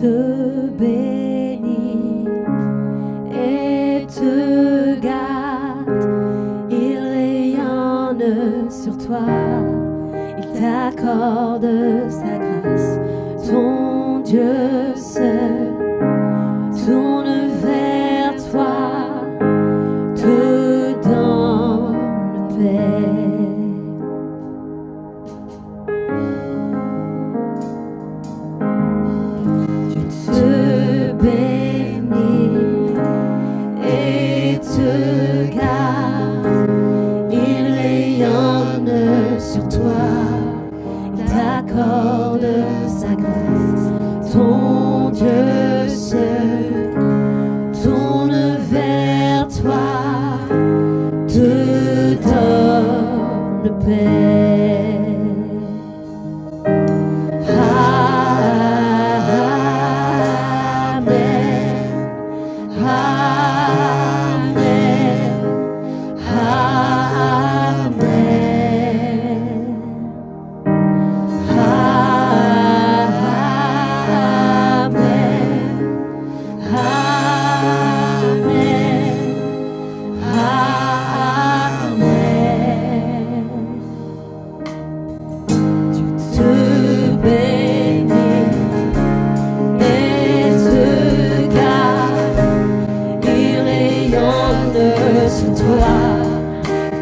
te bénit et te garde. Il rayonne sur toi, il t'accorde sa grâce. Ton Dieu seul tourne vers toi, te donne paix. T'accorde sa grâce, ton Dieu seul tourne vers toi, te donne paix.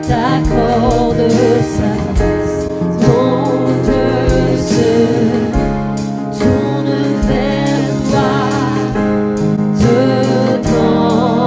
T'accorde sa grâce, ton Dieu seul tourne vers toi, te donne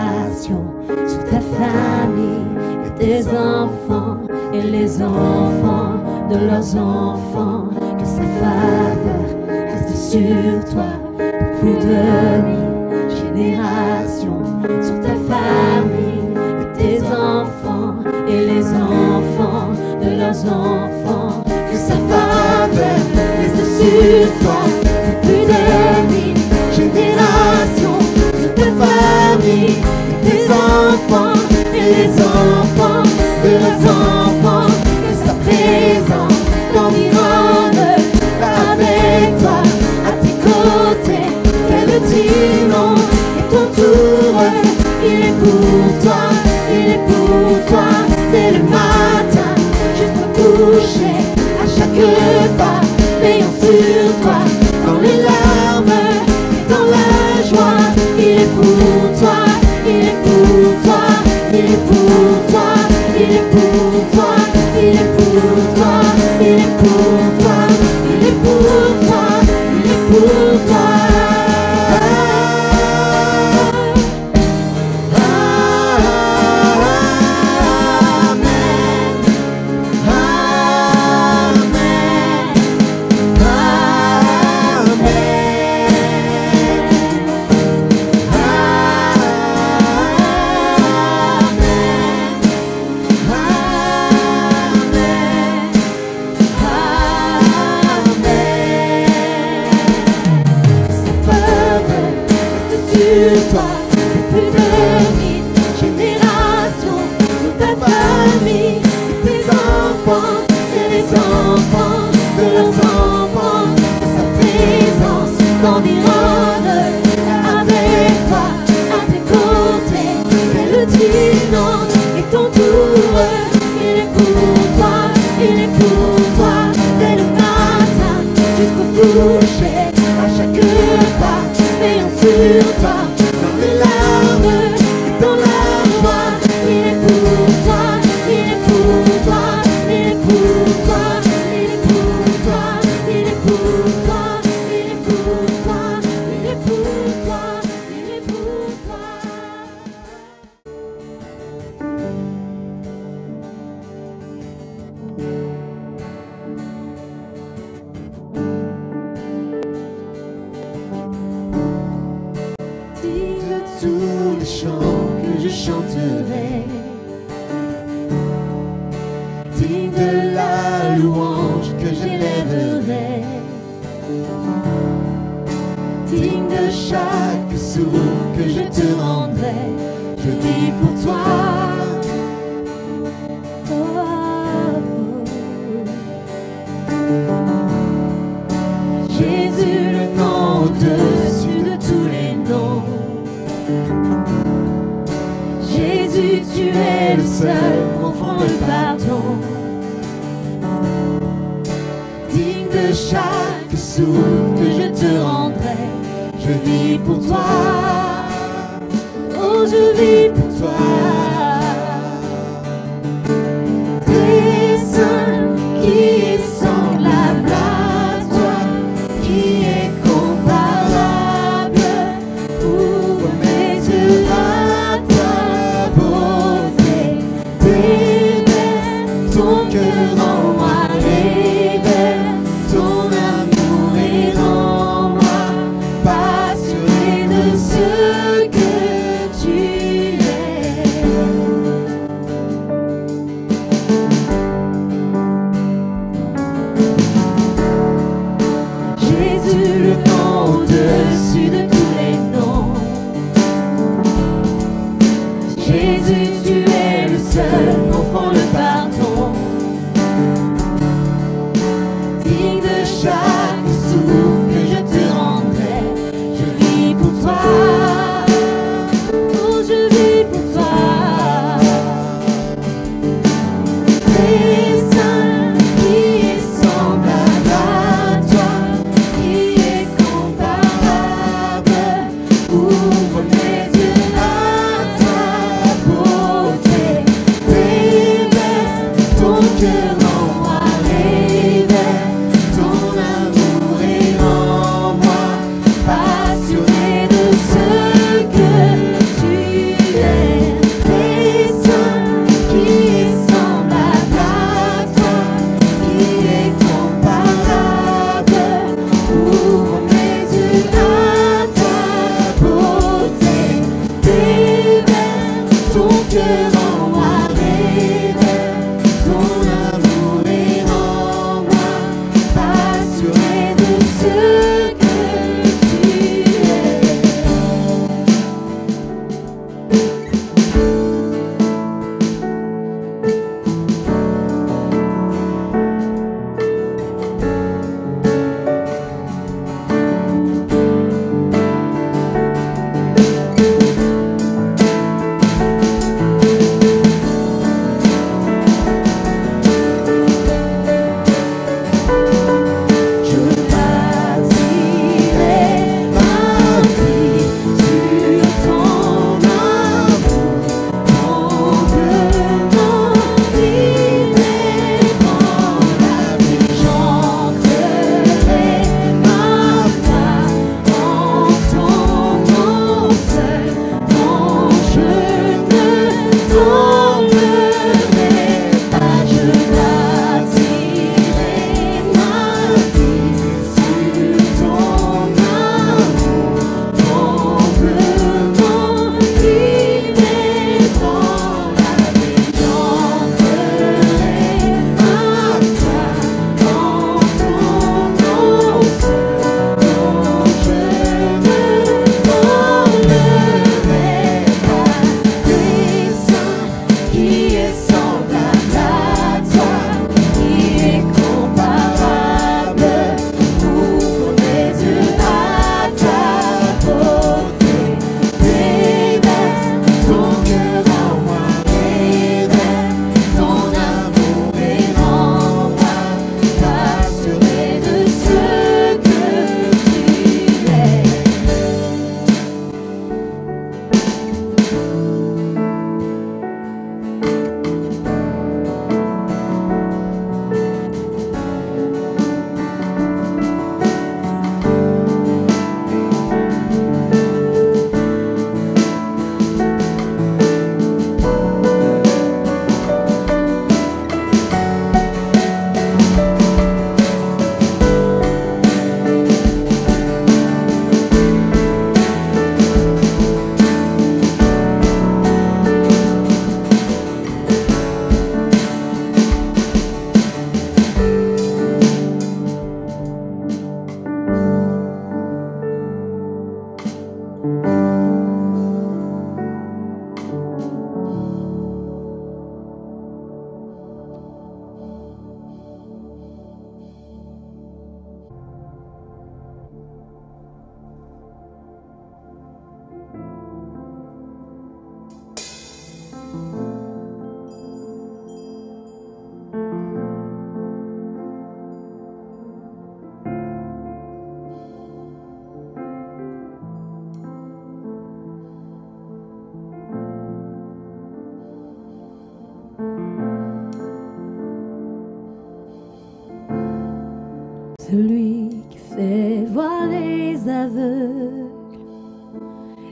générations, sur ta famille et tes enfants et les enfants de leurs enfants. Que sa faveur reste sur toi pour plus de 1000 générations, sur ta famille et tes enfants et les enfants de leurs enfants. Que sa faveur reste sur toi pour plus de 1000 générations, sur ta famille et tes enfants et les enfants de leurs enfants. Que sa présence t'environne avec toi, à tes côtés, qu'elle t'inonde et t'entoure. Il est pour toi, il est pour toi, dès le matin jusqu'au coucher, à chaque pas, veillant sur toi, dans les larmes et dans la joie. Il est pour toi, il est pour toi, il est pour toi, il est pour toi, il est pour toi, il est pour toi, il est pour toi, il est pour toi. Passionné de ce que tu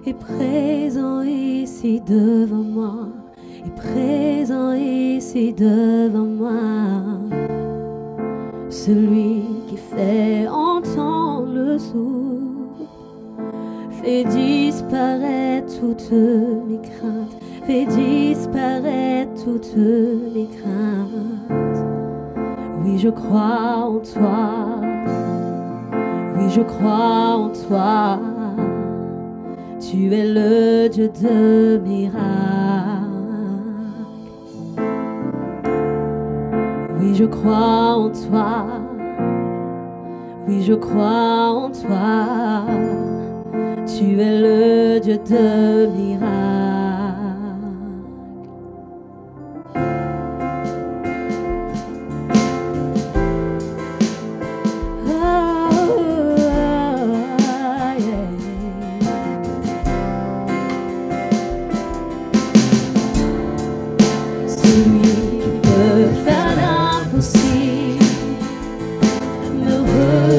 est présent ici devant moi, est présent ici devant moi. Celui qui fait entendre le sourd, fait disparaître toutes mes craintes, fait disparaître toutes mes craintes. Oui, je crois en toi, oui, je crois en toi. Tu es le Dieu de miracles. Oui, je crois en toi. Oui, je crois en toi. Tu es le Dieu de miracles.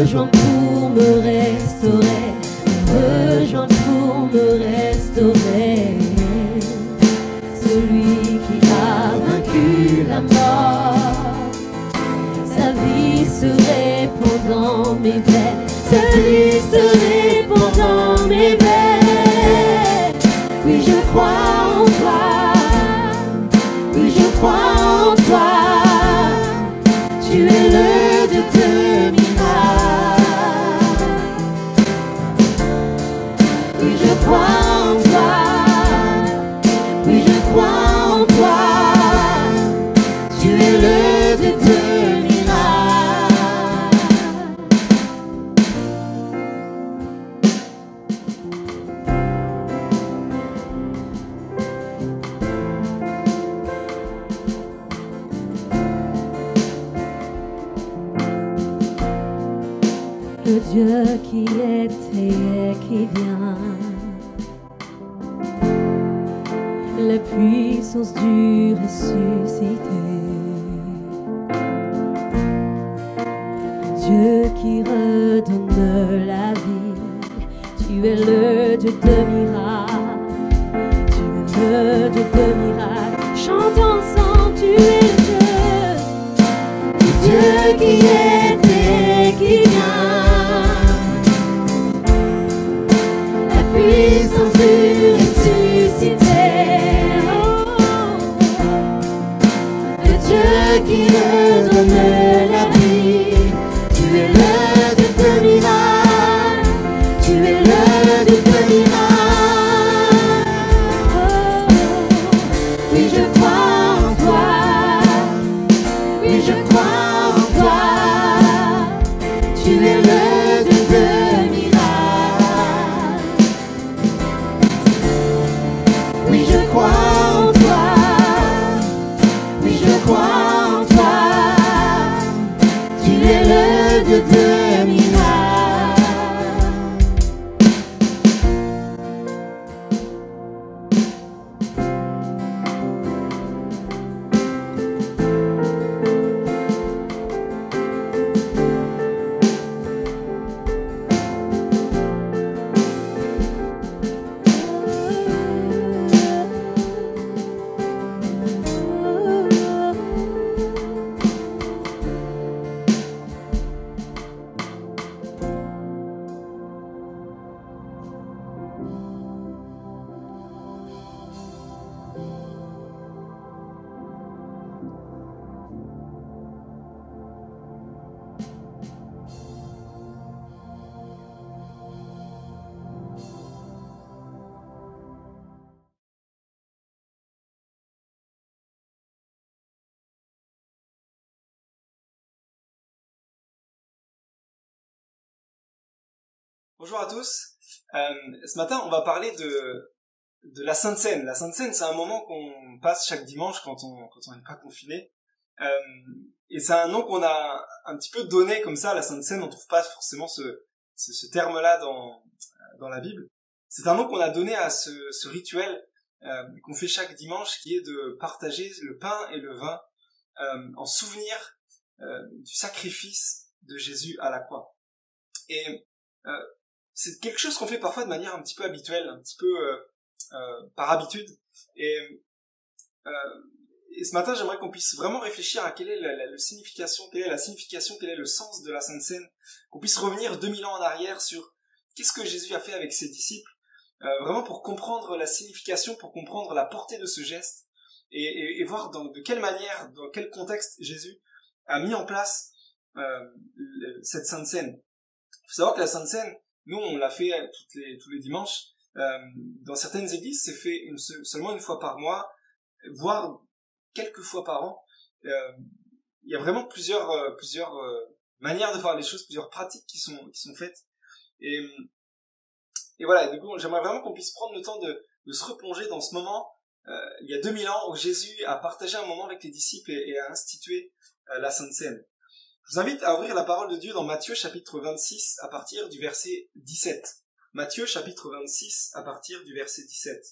Rejoins pour me restaurer, rejoins pour me restaurer. Celui qui a vaincu la mort, sa vie se répand dans mes veines, sa vie se répand dans mes veines. Oui, je crois en toi, oui, je crois en toi. Tu es le Dieu de je crois en toi, oui je crois en toi, tu es le Dieu de le Dieu qui était et qui vient, la puissance du ressuscité, Dieu qui redonne la vie. Tu es le Dieu de miracles, tu es le Dieu de miracles. Chantons ensemble, tu es le Dieu qui était et qui vient. Puissance du ressuscité, oh, le Dieu qui redonne la vie. Tu es le Dieu de miracles, tu es le Dieu de miracles. Oh, oui, je crois en toi, oui, je crois en toi. Tu es le Dieu de je crois en toi, oui je crois en toi, tu es le Dieu de Bonjour à tous. Ce matin, on va parler de la Sainte Seine. La Sainte Seine, c'est un moment qu'on passe chaque dimanche quand on n'est pas confiné. Et c'est un nom qu'on a un petit peu donné comme ça, la Sainte Seine. On trouve pas forcément ce terme-là dans la Bible. C'est un nom qu'on a donné à ce rituel qu'on fait chaque dimanche, qui est de partager le pain et le vin en souvenir du sacrifice de Jésus à la croix. Et c'est quelque chose qu'on fait parfois de manière un petit peu habituelle, un petit peu par habitude. Et ce matin, j'aimerais qu'on puisse vraiment réfléchir à quelle est la signification, quelle est le sens de la Sainte Seine, qu'on puisse revenir 2000 ans en arrière sur qu'est-ce que Jésus a fait avec ses disciples, vraiment pour comprendre la signification, pour comprendre la portée de ce geste, et voir de quelle manière, dans quel contexte Jésus a mis en place cette Sainte Seine. Il faut savoir que la Sainte Seine, nous on l'a fait tous les dimanches, dans certaines églises c'est fait seulement une fois par mois, voire quelques fois par an. Il y a vraiment plusieurs manières de voir les choses, plusieurs pratiques qui sont faites. Et voilà, du coup j'aimerais vraiment qu'on puisse prendre le temps de se replonger dans ce moment, il y a 2000 ans, où Jésus a partagé un moment avec les disciples et a institué la Sainte Seine. Je vous invite à ouvrir la parole de Dieu dans Matthieu chapitre 26 à partir du verset 17. Matthieu chapitre 26 à partir du verset 17.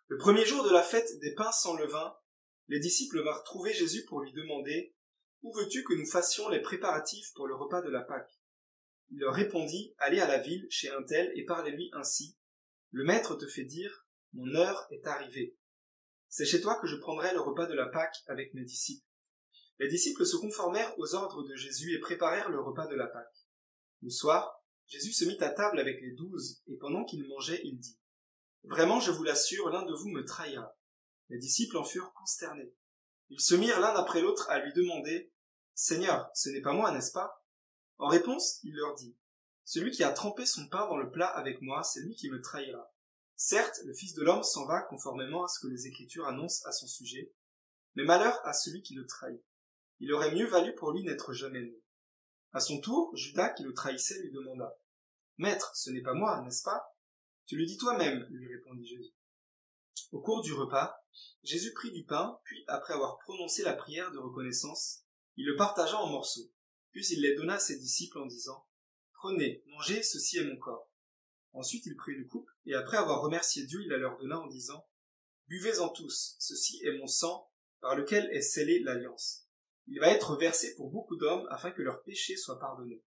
Le premier jour de la fête des pains sans levain, les disciples vinrent trouver Jésus pour lui demander « Où veux-tu que nous fassions les préparatifs pour le repas de la Pâque ?» Il leur répondit « Allez à la ville chez un tel et parlez-lui ainsi. Le maître te fait dire « Mon heure est arrivée. C'est chez toi que je prendrai le repas de la Pâque avec mes disciples. » Les disciples se conformèrent aux ordres de Jésus et préparèrent le repas de la Pâque. Le soir, Jésus se mit à table avec les 12, et pendant qu'il mangeait, il dit « Vraiment, je vous l'assure, l'un de vous me trahira. » Les disciples en furent consternés. Ils se mirent l'un après l'autre à lui demander « Seigneur, ce n'est pas moi, n'est-ce pas ?» En réponse, il leur dit « Celui qui a trempé son pain dans le plat avec moi, c'est lui qui me trahira. Certes, le Fils de l'homme s'en va conformément à ce que les Écritures annoncent à son sujet, mais malheur à celui qui le trahit. Il aurait mieux valu pour lui n'être jamais né. » À son tour, Judas, qui le trahissait, lui demanda « Maître, ce n'est pas moi, n'est-ce pas ?» « Tu le dis toi-même, lui répondit Jésus. Au cours du repas, Jésus prit du pain, puis, après avoir prononcé la prière de reconnaissance, il le partagea en morceaux. Puis il les donna à ses disciples en disant « Prenez, mangez, ceci est mon corps. » Ensuite il prit une coupe, et après avoir remercié Dieu, il la leur donna en disant « Buvez-en tous, ceci est mon sang, par lequel est scellée l'alliance. Il va être versé pour beaucoup d'hommes, afin que leurs péchés soient pardonnés.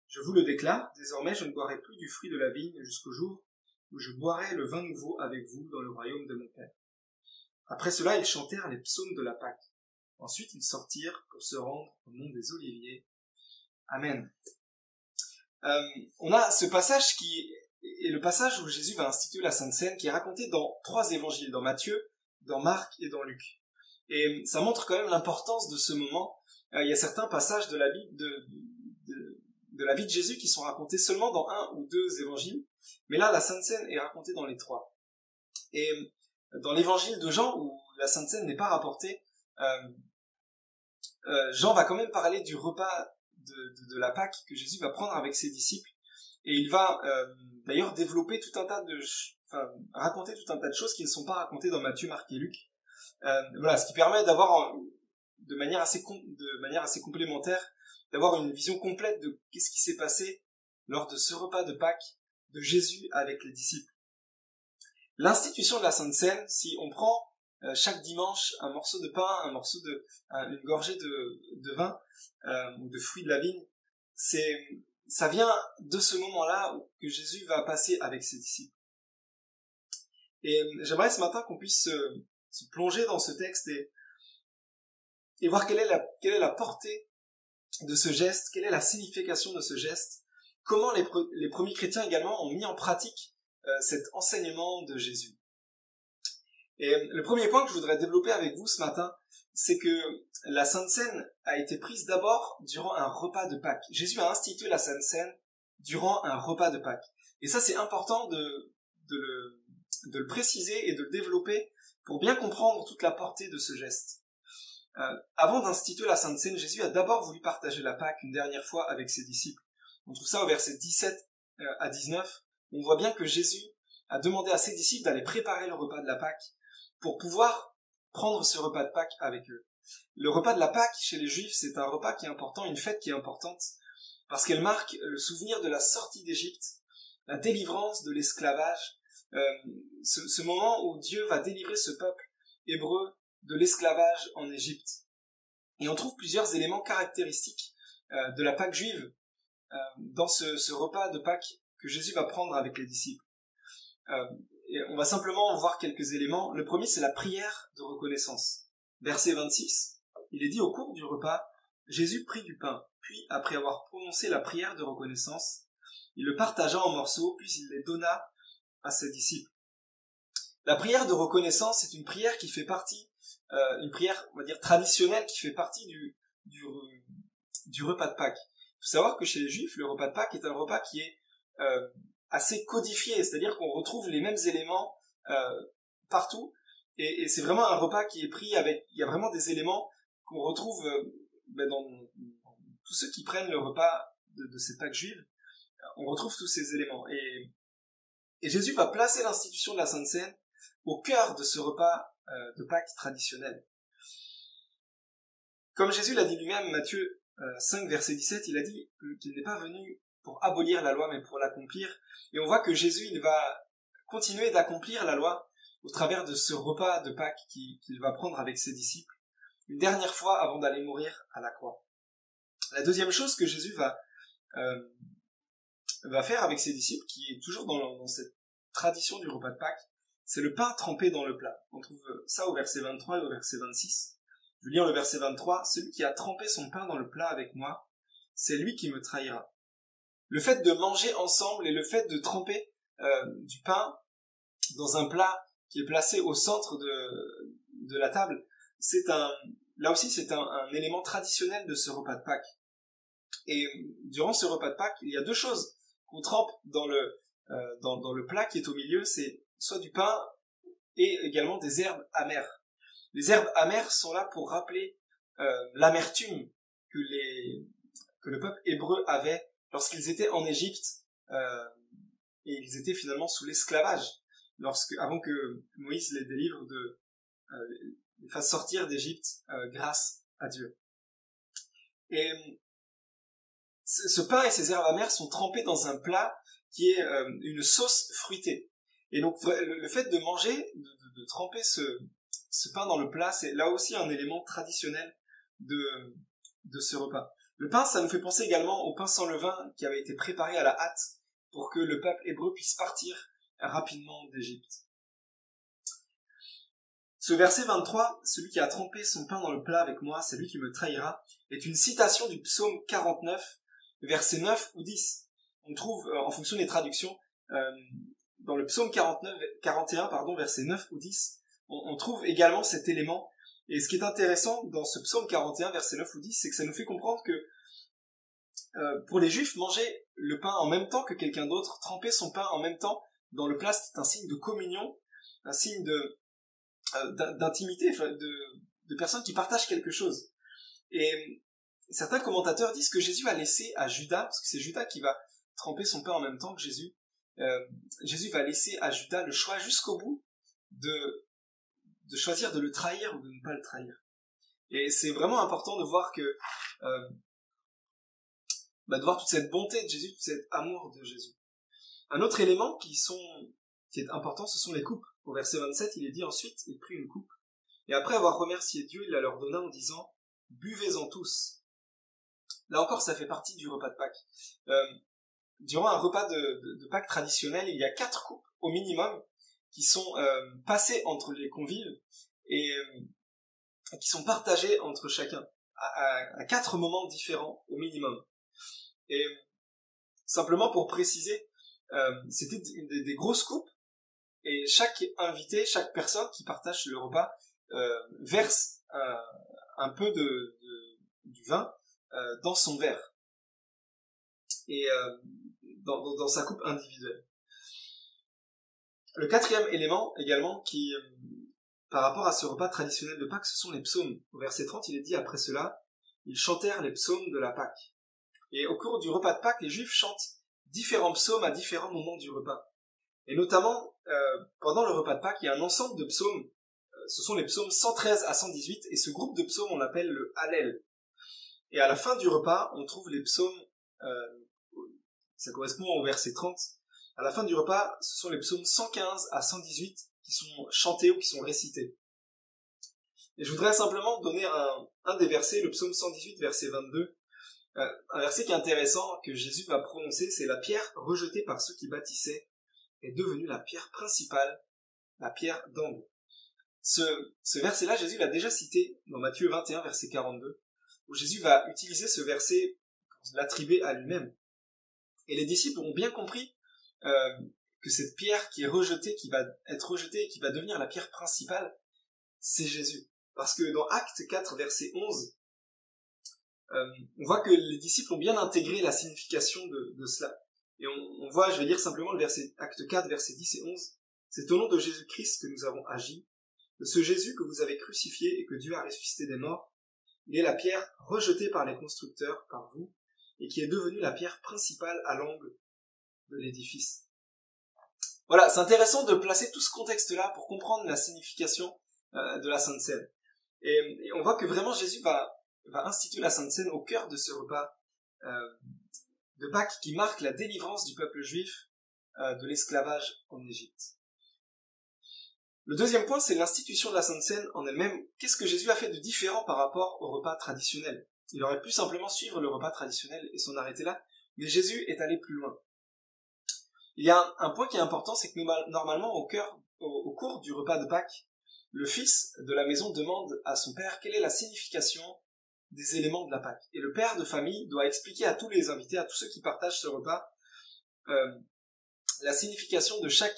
Je vous le déclare, désormais je ne boirai plus du fruit de la vigne jusqu'au jour où je boirai le vin nouveau avec vous dans le royaume de mon Père. » Après cela, ils chantèrent les psaumes de la Pâque. Ensuite, ils sortirent pour se rendre au mont des Oliviers. Amen. On a ce passage qui est le passage où Jésus va instituer la Sainte Seine, qui est raconté dans 3 évangiles, dans Matthieu, dans Marc et dans Luc. Et ça montre quand même l'importance de ce moment. Il y a certains passages de la Bible, de la vie de Jésus qui sont racontés seulement dans 1 ou 2 évangiles, mais là la Sainte Seine est racontée dans les 3. Et dans l'évangile de Jean, où la Sainte Seine n'est pas rapportée, Jean va quand même parler du repas de la Pâque que Jésus va prendre avec ses disciples, et il va d'ailleurs développer raconter tout un tas de choses qui ne sont pas racontées dans Matthieu, Marc et Luc. Voilà, ce qui permet d'avoir de manière assez complémentaire, d'avoir une vision complète de qu'est-ce qui s'est passé lors de ce repas de Pâques de Jésus avec les disciples. L'institution de la Sainte Seine, si on prend chaque dimanche un morceau de pain, une gorgée de vin ou de fruits de la vigne, ça vient de ce moment-là que Jésus va passer avec ses disciples. Et j'aimerais ce matin qu'on puisse se plonger dans ce texte et voir quelle est la portée de ce geste, quelle est la signification de ce geste, comment les premiers chrétiens également ont mis en pratique cet enseignement de Jésus. Et le premier point que je voudrais développer avec vous ce matin, c'est que la Sainte Seine a été prise d'abord durant un repas de Pâques. Jésus a institué la Sainte Seine durant un repas de Pâques. Et ça, c'est important de le préciser et de le développer pour bien comprendre toute la portée de ce geste. Avant d'instituer la Sainte Seine, Jésus a d'abord voulu partager la Pâque une dernière fois avec ses disciples. On trouve ça au verset 17 à 19. On voit bien que Jésus a demandé à ses disciples d'aller préparer le repas de la Pâque pour pouvoir prendre ce repas de Pâques avec eux. Le repas de la Pâque, chez les Juifs, c'est un repas qui est important, une fête qui est importante, parce qu'elle marque le souvenir de la sortie d'Égypte, la délivrance de l'esclavage, ce moment où Dieu va délivrer ce peuple hébreu de l'esclavage en Égypte. Et on trouve plusieurs éléments caractéristiques de la Pâque juive dans ce repas de Pâques que Jésus va prendre avec les disciples. Et on va simplement voir quelques éléments. Le premier, c'est la prière de reconnaissance. Verset 26, il est dit au cours du repas, Jésus prit du pain, puis après avoir prononcé la prière de reconnaissance, il le partagea en morceaux, puis il les donna à ses disciples. La prière de reconnaissance, c'est une prière qui fait partie, une prière, on va dire, traditionnelle, qui fait partie du repas de Pâques. Il faut savoir que chez les Juifs, le repas de Pâques est un repas qui est assez codifié, c'est-à-dire qu'on retrouve les mêmes éléments partout, et c'est vraiment un repas qui est pris avec, il y a vraiment des éléments qu'on retrouve dans tous ceux qui prennent le repas de ces Pâques juives, on retrouve tous ces éléments. Et Jésus va placer l'institution de la Sainte Seine au cœur de ce repas de Pâques traditionnel. Comme Jésus l'a dit lui-même, Matthieu 5, verset 17, il a dit qu'il n'est pas venu pour abolir la loi, mais pour l'accomplir. Et on voit que Jésus, il va continuer d'accomplir la loi au travers de ce repas de Pâques qu'il va prendre avec ses disciples, une dernière fois avant d'aller mourir à la croix. La deuxième chose que Jésus va faire avec ses disciples, qui est toujours dans cette tradition du repas de Pâques, c'est le pain trempé dans le plat. On trouve ça au verset 23 et au verset 26. Je vais lire le verset 23. « Celui qui a trempé son pain dans le plat avec moi, c'est lui qui me trahira. » Le fait de manger ensemble et le fait de tremper du pain dans un plat qui est placé au centre de la table, là aussi c'est un élément traditionnel de ce repas de Pâques. Et durant ce repas de Pâques, il y a deux choses qu'on trempe dans le plat qui est au milieu, c'est soit du pain et également des herbes amères. Les herbes amères sont là pour rappeler l'amertume que le peuple hébreu avait lorsqu'ils étaient en Égypte et ils étaient finalement sous l'esclavage, avant que Moïse les délivre les fasse sortir d'Égypte grâce à Dieu. Et ce pain et ces herbes amères sont trempés dans un plat qui est une sauce fruitée. Et donc le fait de manger, de tremper ce pain dans le plat, c'est là aussi un élément traditionnel de ce repas. Le pain, ça nous fait penser également au pain sans levain qui avait été préparé à la hâte pour que le peuple hébreu puisse partir rapidement d'Égypte. Ce verset 23, celui qui a trempé son pain dans le plat avec moi, c'est lui qui me trahira, est une citation du psaume 49, versets 9 ou 10. On trouve, en fonction des traductions, dans le psaume 41, verset 9 ou 10, on trouve également cet élément. Et ce qui est intéressant dans ce psaume 41, verset 9 ou 10, c'est que ça nous fait comprendre que pour les Juifs, manger le pain en même temps que quelqu'un d'autre, tremper son pain en même temps dans le plat, c'est un signe de communion, un signe d'intimité, de personnes qui partagent quelque chose. Et certains commentateurs disent que Jésus a laissé à Judas, parce que c'est Judas qui va tremper son pain en même temps que Jésus, Jésus va laisser à Judas le choix jusqu'au bout de choisir de le trahir ou de ne pas le trahir. Et c'est vraiment important de voir de voir toute cette bonté de Jésus, tout cet amour de Jésus. Un autre élément qui est important, ce sont les coupes. Au verset 27, il est dit ensuite, il prit une coupe, et après avoir remercié Dieu, il la leur donna en disant, buvez-en tous. Là encore, ça fait partie du repas de Pâques. Durant un repas de Pâques traditionnel, il y a 4 coupes au minimum qui sont passées entre les convives et qui sont partagées entre chacun à 4 moments différents au minimum. Et simplement pour préciser, c'était des grosses coupes et chaque invité, chaque personne qui partage le repas verse un peu du vin dans son verre et dans sa coupe individuelle. Le 4e élément également qui, par rapport à ce repas traditionnel de Pâques, ce sont les psaumes. Au verset 30, il est dit après cela, ils chantèrent les psaumes de la Pâque. Et au cours du repas de Pâques, les Juifs chantent différents psaumes à différents moments du repas. Et notamment, pendant le repas de Pâques, il y a un ensemble de psaumes, ce sont les psaumes 113 à 118, et ce groupe de psaumes, on l'appelle le Hallel. Et à la fin du repas, on trouve les psaumes, ça correspond au verset 30, à la fin du repas, ce sont les psaumes 115 à 118 qui sont chantés ou qui sont récités. Et je voudrais simplement donner un des versets, le psaume 118, verset 22, Un verset qui est intéressant, que Jésus va prononcer, c'est « La pierre rejetée par ceux qui bâtissaient est devenue la pierre principale, la pierre d'angle ». Ce verset-là, Jésus l'a déjà cité dans Matthieu 21, verset 42, où Jésus va utiliser ce verset pour l'attribuer à lui-même. Et les disciples ont bien compris que cette pierre qui est rejetée, qui va être rejetée et qui va devenir la pierre principale, c'est Jésus. Parce que dans Actes 4, verset 11, on voit que les disciples ont bien intégré la signification de cela. Et on voit, je vais lire simplement le verset Acte 4, verset 10 et 11. « C'est au nom de Jésus-Christ que nous avons agi, de ce Jésus que vous avez crucifié et que Dieu a ressuscité des morts. Il est la pierre rejetée par les constructeurs, par vous, et qui est devenue la pierre principale à l'angle de l'édifice. » Voilà, c'est intéressant de placer tout ce contexte-là pour comprendre la signification de la Sainte Seine. Et on voit que vraiment Jésus va instituer la Sainte Seine au cœur de ce repas de Pâques qui marque la délivrance du peuple juif de l'esclavage en Égypte. Le deuxième point, c'est l'institution de la Sainte Seine en elle-même. Qu'est-ce que Jésus a fait de différent par rapport au repas traditionnel? Il aurait pu simplement suivre le repas traditionnel et s'en arrêter là, mais Jésus est allé plus loin. Il y a un point qui est important, c'est que normalement, au cours du repas de Pâques, le fils de la maison demande à son père quelle est la signification des éléments de la Pâque. Et le père de famille doit expliquer à tous les invités, à tous ceux qui partagent ce repas, la signification de chaque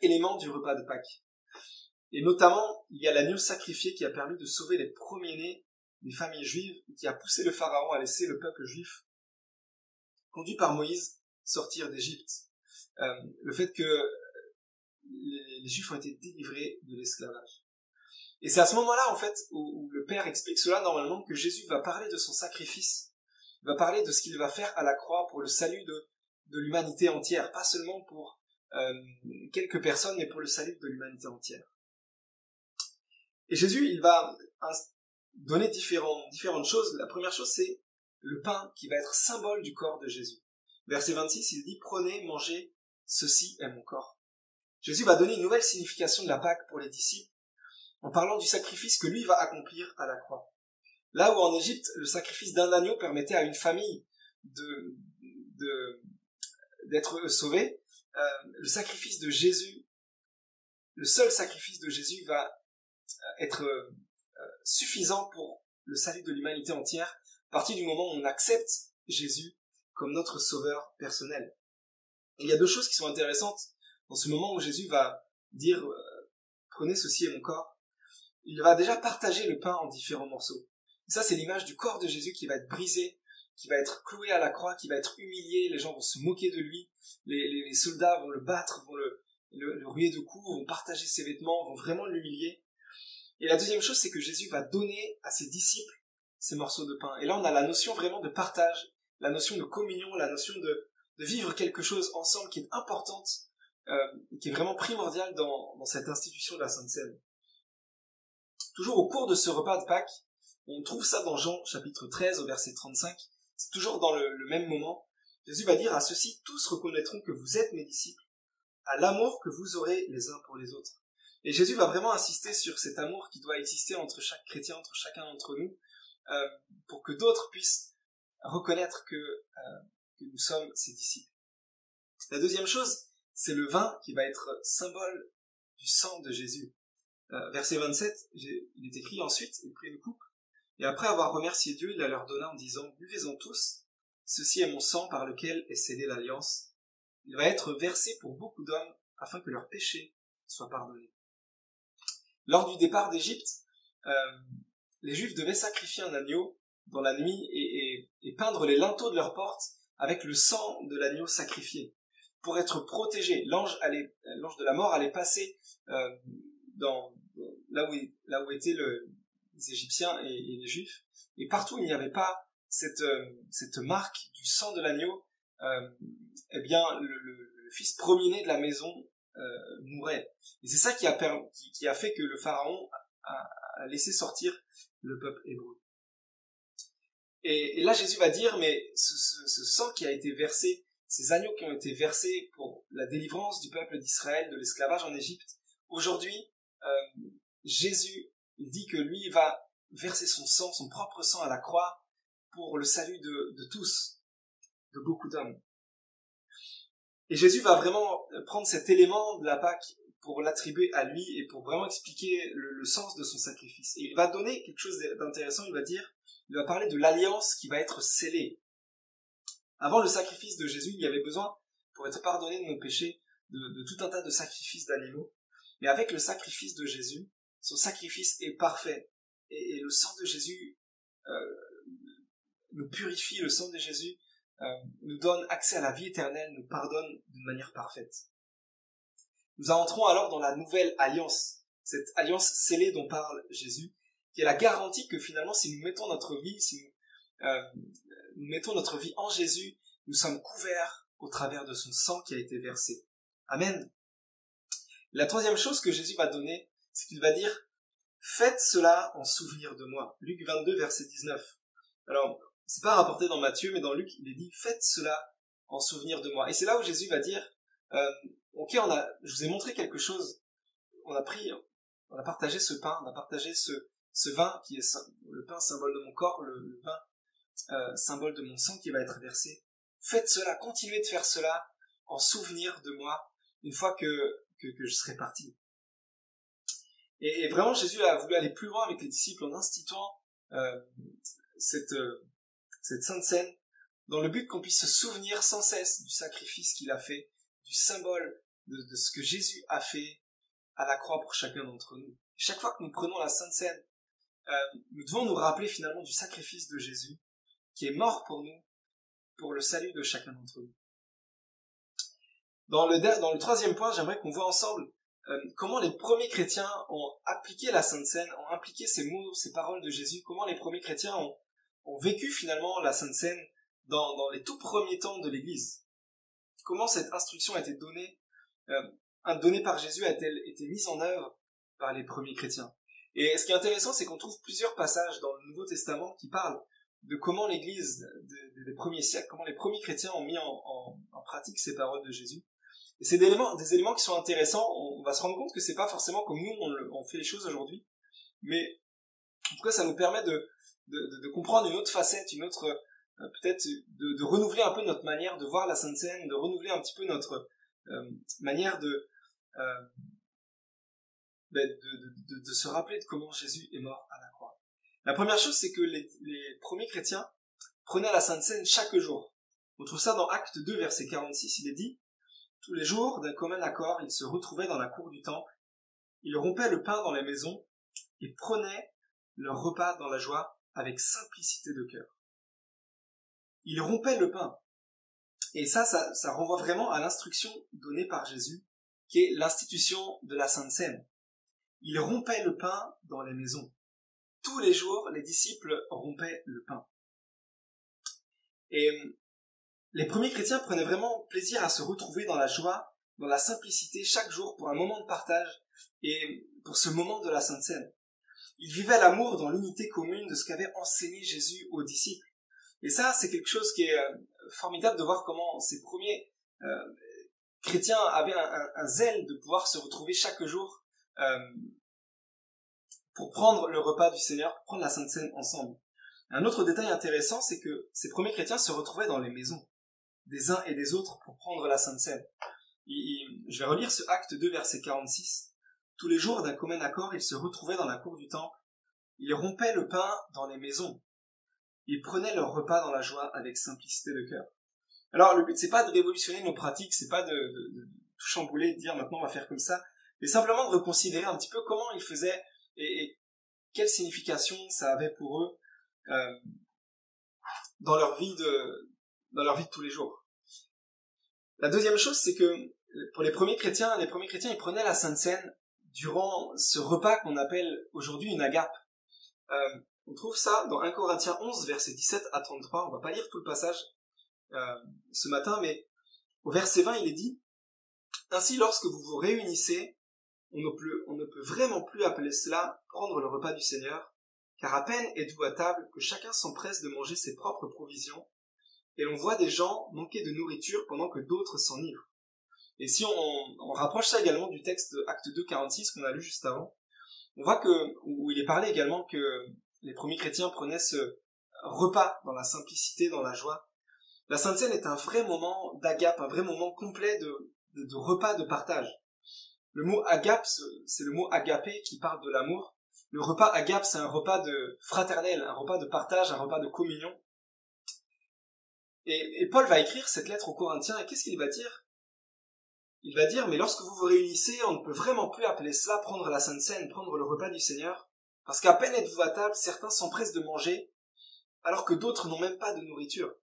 élément du repas de Pâques. Et notamment, il y a l'agneau sacrifié qui a permis de sauver les premiers-nés des familles juives, qui a poussé le pharaon à laisser le peuple juif, conduit par Moïse, sortir d'Égypte. Le fait que les Juifs ont été délivrés de l'esclavage. Et c'est à ce moment-là, en fait, où le Père explique cela normalement, que Jésus va parler de son sacrifice, va parler de ce qu'il va faire à la croix pour le salut de l'humanité entière, pas seulement pour quelques personnes, mais pour le salut de l'humanité entière. Et Jésus, il va donner différentes choses. La première chose, c'est le pain qui va être symbole du corps de Jésus. Verset 26, il dit « Prenez, mangez, ceci est mon corps ». Jésus va donner une nouvelle signification de la Pâque pour les disciples en parlant du sacrifice que lui va accomplir à la croix. Là où en Égypte, le sacrifice d'un agneau permettait à une famille d'être sauvée, le sacrifice de Jésus, le seul sacrifice de Jésus va être suffisant pour le salut de l'humanité entière à partir du moment où on accepte Jésus comme notre sauveur personnel. Et il y a deux choses qui sont intéressantes dans ce moment où Jésus va dire « Prenez, ceci est mon corps ». Il va déjà partager le pain en différents morceaux. Et ça, c'est l'image du corps de Jésus qui va être brisé, qui va être cloué à la croix, qui va être humilié, les gens vont se moquer de lui, les soldats vont le battre, vont le ruer de coups, vont partager ses vêtements, vont vraiment l'humilier. Et la deuxième chose, c'est que Jésus va donner à ses disciples ces morceaux de pain. Et là, on a la notion vraiment de partage, la notion de communion, la notion de vivre quelque chose ensemble qui est importante, qui est vraiment primordiale dans cette institution de la Sainte Seine. Toujours au cours de ce repas de Pâques, on trouve ça dans Jean chapitre 13 au verset 35, c'est toujours dans le même moment. Jésus va dire « À ceux-ci, tous reconnaîtront que vous êtes mes disciples, à l'amour que vous aurez les uns pour les autres. » Et Jésus va vraiment insister sur cet amour qui doit exister entre chaque chrétien, entre chacun d'entre nous, pour que d'autres puissent reconnaître que nous sommes ses disciples. La deuxième chose, c'est le vin qui va être symbole du sang de Jésus. Verset 27, il est écrit ensuite, il prit une coupe, et après avoir remercié Dieu, il la leur donna en disant « Buvez-en tous, ceci est mon sang par lequel est scellée l'alliance. Il va être versé pour beaucoup d'hommes, afin que leurs péchés soient pardonnés. » Lors du départ d'Égypte, les Juifs devaient sacrifier un agneau dans la nuit et peindre les linteaux de leurs portes avec le sang de l'agneau sacrifié. Pour être protégés, l'ange de la mort allait passer là où étaient les Égyptiens et les Juifs, et partout où il n'y avait pas cette marque du sang de l'agneau, eh bien le fils premier-né de la maison mourait. Et c'est ça qui a fait que le pharaon a laissé sortir le peuple hébreu. Et là Jésus va dire, mais ce sang qui a été versé, ces agneaux qui ont été versés pour la délivrance du peuple d'Israël de l'esclavage en Égypte, aujourd'hui Jésus, il dit que lui va verser son sang, son propre sang à la croix pour le salut de tous, de beaucoup d'hommes. Et Jésus va vraiment prendre cet élément de la Pâque pour l'attribuer à lui et pour vraiment expliquer le sens de son sacrifice. Et il va donner quelque chose d'intéressant, il va parler de l'alliance qui va être scellée. Avant le sacrifice de Jésus, il y avait besoin, pour être pardonné de nos péchés, de tout un tas de sacrifices d'animaux. Mais avec le sacrifice de Jésus, son sacrifice est parfait. Et le sang de Jésus nous purifie, le sang de Jésus nous donne accès à la vie éternelle, nous pardonne d'une manière parfaite. Nous entrons alors dans la nouvelle alliance, cette alliance scellée dont parle Jésus, qui est la garantie que finalement, si nous mettons notre vie, nous mettons notre vie en Jésus, nous sommes couverts au travers de son sang qui a été versé. Amen. La troisième chose que Jésus va donner, c'est qu'il va dire « Faites cela en souvenir de moi ». Luc 22, verset 19. Alors, c'est pas rapporté dans Matthieu, mais dans Luc, il est dit « Faites cela en souvenir de moi ». Et c'est là où Jésus va dire ok, je vous ai montré quelque chose, on a partagé ce pain, on a partagé ce vin qui est le pain symbole de mon corps, le vin symbole de mon sang qui va être versé. Faites cela, continuez de faire cela en souvenir de moi une fois que je serai parti. Et vraiment, Jésus a voulu aller plus loin avec les disciples en instituant cette sainte scène dans le but qu'on puisse se souvenir sans cesse du sacrifice qu'il a fait, du symbole de ce que Jésus a fait à la croix pour chacun d'entre nous. Chaque fois que nous prenons la Sainte Seine, nous devons nous rappeler finalement du sacrifice de Jésus qui est mort pour nous, pour le salut de chacun d'entre nous. Dans le troisième point, j'aimerais qu'on voit ensemble comment les premiers chrétiens ont appliqué la Sainte Seine, ont appliqué ces mots, ces paroles de Jésus, comment les premiers chrétiens ont vécu finalement la Sainte Seine dans les tout premiers temps de l'Église. Comment cette instruction a été donnée par Jésus a-t-elle été mise en œuvre par les premiers chrétiens. Et ce qui est intéressant, c'est qu'on trouve plusieurs passages dans le Nouveau Testament qui parlent de comment l'Église des premiers siècles, comment les premiers chrétiens ont mis en pratique ces paroles de Jésus. Et c'est des éléments qui sont intéressants. On va se rendre compte que c'est pas forcément comme nous on fait les choses aujourd'hui, mais en tout cas ça nous permet de comprendre une autre facette, une autre peut-être de renouveler un peu notre manière de voir la Sainte Seine, de renouveler un petit peu notre manière de se rappeler de comment Jésus est mort à la croix. La première chose, c'est que les premiers chrétiens prenaient la Sainte Seine chaque jour. On trouve ça dans Actes 2, verset 46, il est dit « Tous les jours, d'un commun accord, ils se retrouvaient dans la cour du temple, ils rompaient le pain dans les maisons et prenaient leur repas dans la joie avec simplicité de cœur. » Ils rompaient le pain. Et ça renvoie vraiment à l'instruction donnée par Jésus, qui est l'institution de la Sainte Seine. Ils rompaient le pain dans les maisons. Tous les jours, les disciples rompaient le pain. Et les premiers chrétiens prenaient vraiment plaisir à se retrouver dans la joie, dans la simplicité, chaque jour pour un moment de partage et pour ce moment de la Sainte Seine. Ils vivaient l'amour dans l'unité commune de ce qu'avait enseigné Jésus aux disciples. Et ça, c'est quelque chose qui est formidable de voir comment ces premiers chrétiens avaient un zèle de pouvoir se retrouver chaque jour pour prendre le repas du Seigneur, pour prendre la Sainte Seine ensemble. Un autre détail intéressant, c'est que ces premiers chrétiens se retrouvaient dans les maisons des uns et des autres pour prendre la Sainte Seine. Je vais relire ce Acte 2, verset 46. « Tous les jours, d'un commun accord, ils se retrouvaient dans la cour du temple. Ils rompaient le pain dans les maisons. Ils prenaient leur repas dans la joie avec simplicité de cœur. » Alors, le but, c'est pas de révolutionner nos pratiques, c'est pas de tout chambouler, de dire maintenant on va faire comme ça, mais simplement de reconsidérer un petit peu comment ils faisaient et quelle signification ça avait pour eux dans leur vie de tous les jours. La deuxième chose, c'est que pour les premiers chrétiens, ils prenaient la Sainte Seine durant ce repas qu'on appelle aujourd'hui une agape. On trouve ça dans 1 Corinthiens 11, versets 17 à 33. On va pas lire tout le passage ce matin, mais au verset 20, il est dit « Ainsi, lorsque vous vous réunissez, on ne peut vraiment plus appeler cela prendre le repas du Seigneur, car à peine êtes-vous à table que chacun s'empresse de manger ses propres provisions, et l'on voit des gens manquer de nourriture pendant que d'autres s'enivrent. » Et si on rapproche ça également du texte Acte 2, 46 qu'on a lu juste avant, on voit où il est parlé également que les premiers chrétiens prenaient repas, dans la simplicité, dans la joie. La Sainte Seine est un vrai moment d'agape, un vrai moment complet de repas, de partage. Le mot agape, c'est le mot agapé qui parle de l'amour. Le repas agape, c'est un repas de fraternel, un repas de partage, un repas de communion. Et Paul va écrire cette lettre aux Corinthiens, et qu'est-ce qu'il va dire? Il va dire, mais lorsque vous vous réunissez, on ne peut vraiment plus appeler cela prendre la Sainte Seine, prendre le repas du Seigneur, parce qu'à peine êtes-vous à table, certains s'empressent de manger, alors que d'autres n'ont même pas de nourriture.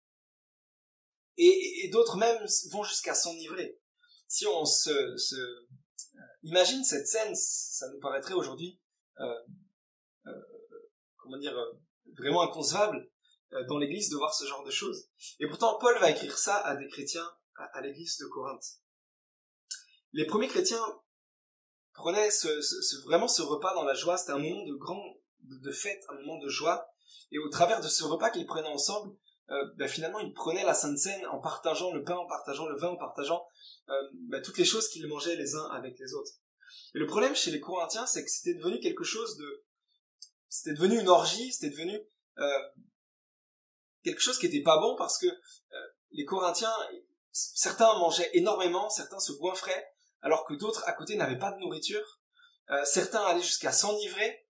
Et d'autres même vont jusqu'à s'enivrer. Si on imagine cette scène, ça nous paraîtrait aujourd'hui, vraiment inconcevable dans l'église de voir ce genre de choses. Et pourtant, Paul va écrire ça à des chrétiens à l'église de Corinthe. Les premiers chrétiens prenaient vraiment ce repas dans la joie. C'était un moment de fête, un moment de joie. Et au travers de ce repas qu'ils prenaient ensemble, finalement, ils prenaient la Sainte Seine en partageant le pain, en partageant le vin, en partageant toutes les choses qu'ils mangeaient les uns avec les autres. Et le problème chez les Corinthiens, c'est que c'était devenu c'était devenu une orgie, c'était devenu quelque chose qui était pas bon, parce que les Corinthiens, certains mangeaient énormément, certains se goinfraient, alors que d'autres à côté n'avaient pas de nourriture. Certains allaient jusqu'à s'enivrer.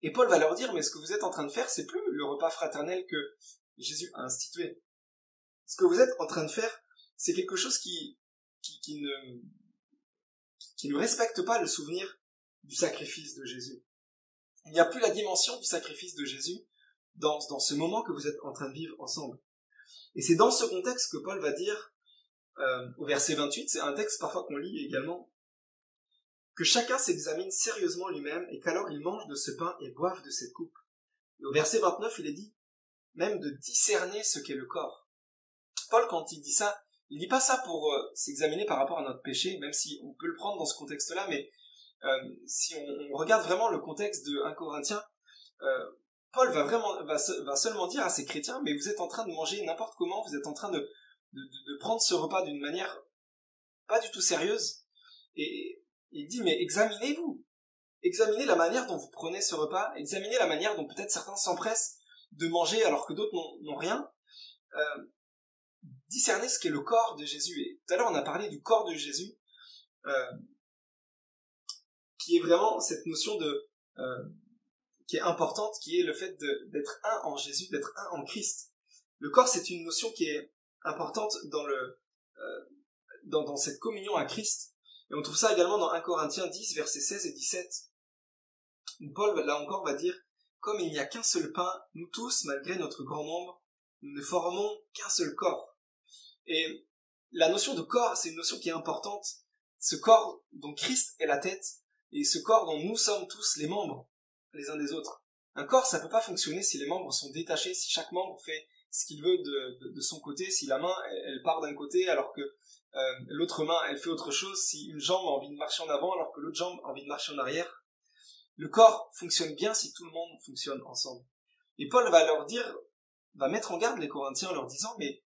Et Paul va leur dire, mais ce que vous êtes en train de faire, c'est plus le repas fraternel que Jésus a institué. Ce que vous êtes en train de faire, c'est quelque chose qui ne respecte pas le souvenir du sacrifice de Jésus. Il n'y a plus la dimension du sacrifice de Jésus dans ce moment que vous êtes en train de vivre ensemble. Et c'est dans ce contexte que Paul va dire, au verset 28, c'est un texte parfois qu'on lit également, que chacun s'examine sérieusement lui-même et qu'alors il mange de ce pain et boive de cette coupe. Et au verset 29, il est dit même de discerner ce qu'est le corps. Paul, quand il dit ça, il dit pas ça pour s'examiner par rapport à notre péché, même si on peut le prendre dans ce contexte-là, mais si on regarde vraiment le contexte de 1 Corinthiens, Paul va seulement dire à ces chrétiens, mais vous êtes en train de manger n'importe comment, vous êtes en train de prendre ce repas d'une manière pas du tout sérieuse, et il dit, mais examinez-vous, examinez la manière dont vous prenez ce repas, examinez la manière dont peut-être certains s'empressent de manger alors que d'autres n'ont rien. Discernez ce qu'est le corps de Jésus. Et tout à l'heure on a parlé du corps de Jésus, qui est vraiment cette notion qui est importante, qui est le fait d'être un en Jésus, d'être un en Christ. Le corps, c'est une notion qui est importante dans cette communion à Christ. Et on trouve ça également dans 1 Corinthiens 10, versets 16 et 17, où Paul, là encore, va dire « Comme il n'y a qu'un seul pain, nous tous, malgré notre grand nombre, nous ne formons qu'un seul corps. » Et la notion de corps, c'est une notion qui est importante. Ce corps dont Christ est la tête, et ce corps dont nous sommes tous les membres, les uns des autres. Un corps, ça peut pas fonctionner si les membres sont détachés, si chaque membre fait ce qu'il veut de son côté, si la main, elle part d'un côté, alors que l'autre main, elle fait autre chose, si une jambe a envie de marcher en avant, alors que l'autre jambe a envie de marcher en arrière. Le corps fonctionne bien si tout le monde fonctionne ensemble. Et Paul va mettre en garde les Corinthiens en leur disant, mais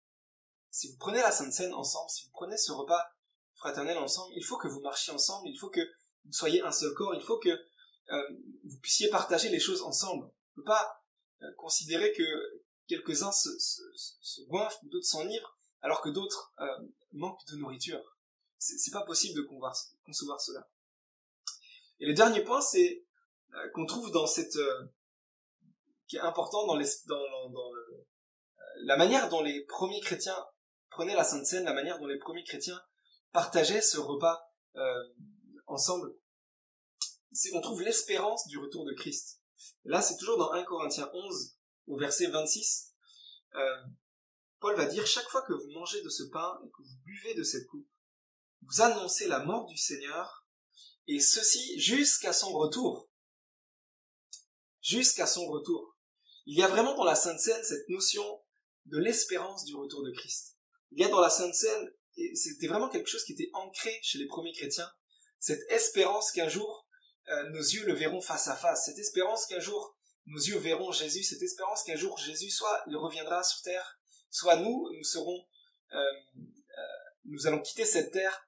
si vous prenez la Sainte Seine ensemble, si vous prenez ce repas fraternel ensemble, il faut que vous marchiez ensemble, il faut que vous soyez un seul corps, il faut que vous puissiez partager les choses ensemble. On ne peut pas considérer que quelques-uns se goinfrent ou d'autres s'enivrent, alors que d'autres manquent de nourriture. C'est pas possible de concevoir cela. Et le dernier point, c'est qu'on trouve dans qui est important dans la manière dont les premiers chrétiens prenaient la Sainte Seine, la manière dont les premiers chrétiens partageaient ce repas ensemble, c'est qu'on trouve l'espérance du retour de Christ. Et là, c'est toujours dans 1 Corinthiens 11, au verset 26, Paul va dire « Chaque fois que vous mangez de ce pain et que vous buvez de cette coupe, vous annoncez la mort du Seigneur, et ceci jusqu'à son retour. » Jusqu'à son retour. Il y a vraiment dans la Sainte Seine cette notion de l'espérance du retour de Christ. Il y a dans la Sainte Seine, et c'était vraiment quelque chose qui était ancré chez les premiers chrétiens, cette espérance qu'un jour, nos yeux le verront face à face, cette espérance qu'un jour, nos yeux verront Jésus, cette espérance qu'un jour Jésus, soit il reviendra sur terre, soit nous allons quitter cette terre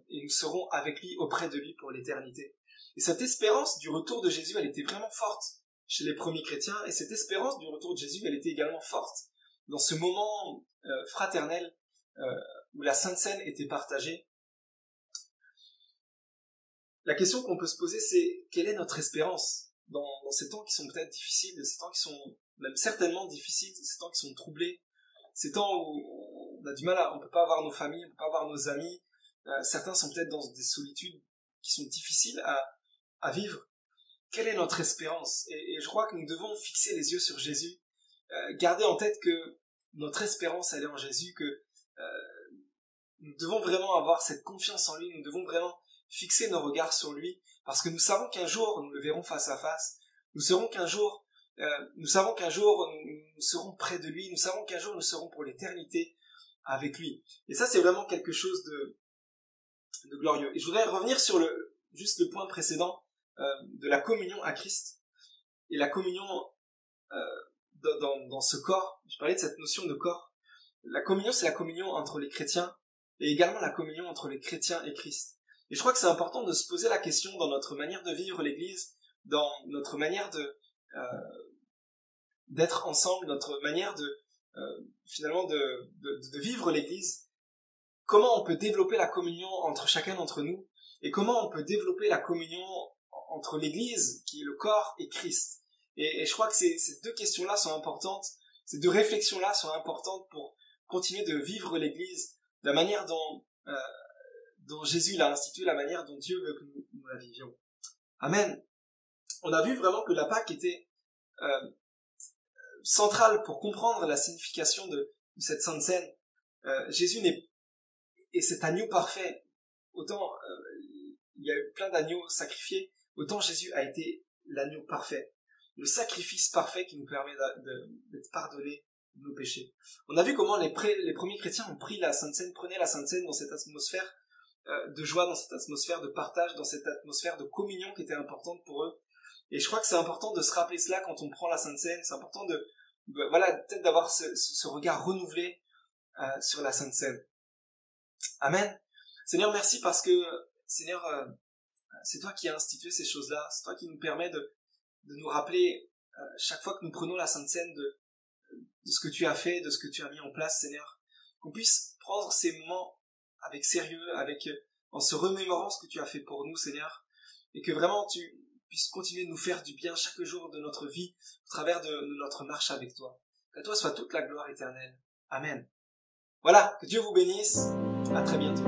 et nous serons avec lui, auprès de lui pour l'éternité. Et cette espérance du retour de Jésus, elle était vraiment forte chez les premiers chrétiens, et cette espérance du retour de Jésus, elle était également forte dans ce moment fraternel où la Sainte Seine était partagée. La question qu'on peut se poser, c'est quelle est notre espérance dans ces temps qui sont peut-être difficiles, ces temps qui sont même certainement difficiles, ces temps qui sont troublés, ces temps où on a du mal on peut pas avoir nos familles, on peut pas avoir nos amis, certains sont peut-être dans des solitudes qui sont difficiles à vivre. Quelle est notre espérance? Et je crois que nous devons fixer les yeux sur Jésus, garder en tête que notre espérance elle est en Jésus, que nous devons vraiment avoir cette confiance en lui, nous devons vraiment fixer nos regards sur lui, parce que nous savons qu'un jour nous le verrons face à face, nous savons qu'un jour nous serons près de lui, nous savons qu'un jour nous serons pour l'éternité avec lui. Et ça c'est vraiment quelque chose de glorieux. Et je voudrais revenir sur juste le point précédent de la communion à Christ et la communion dans ce corps. Je parlais de cette notion de corps. La communion, c'est la communion entre les chrétiens et également la communion entre les chrétiens et Christ. Et je crois que c'est important de se poser la question dans notre manière de vivre l'Église, dans notre manière d'être ensemble, notre manière finalement de vivre l'Église. Comment on peut développer la communion entre chacun d'entre nous et comment on peut développer la communion entre l'Église, qui est le corps, et Christ. Et je crois que ces deux questions-là sont importantes, ces deux réflexions-là sont importantes pour continuer de vivre l'Église, de la manière dont Jésus l'a instituée, la manière dont Dieu veut que nous la vivions. Amen. On a vu vraiment que la Pâque était centrale pour comprendre la signification de cette Sainte Seine. Jésus est cet agneau parfait. Autant il y a eu plein d'agneaux sacrifiés, autant Jésus a été l'agneau parfait, le sacrifice parfait qui nous permet d'être pardonnés de nos péchés. On a vu comment les premiers chrétiens ont pris la Sainte Seine, prenaient la Sainte Seine dans cette atmosphère de joie, dans cette atmosphère de partage, dans cette atmosphère de communion qui était importante pour eux. Et je crois que c'est important de se rappeler cela quand on prend la Sainte Seine. C'est important peut-être d'avoir ce regard renouvelé sur la Sainte Seine. Amen. Seigneur, merci parce que Seigneur, c'est toi qui as institué ces choses-là, c'est toi qui nous permet de nous rappeler chaque fois que nous prenons la Sainte Seine de ce que tu as fait, de ce que tu as mis en place, Seigneur, qu'on puisse prendre ces moments avec sérieux, en se remémorant ce que tu as fait pour nous, Seigneur, et que vraiment tu puisses continuer de nous faire du bien chaque jour de notre vie, au travers de notre marche avec toi. Qu'à toi soit toute la gloire éternelle. Amen. Voilà, que Dieu vous bénisse, à très bientôt.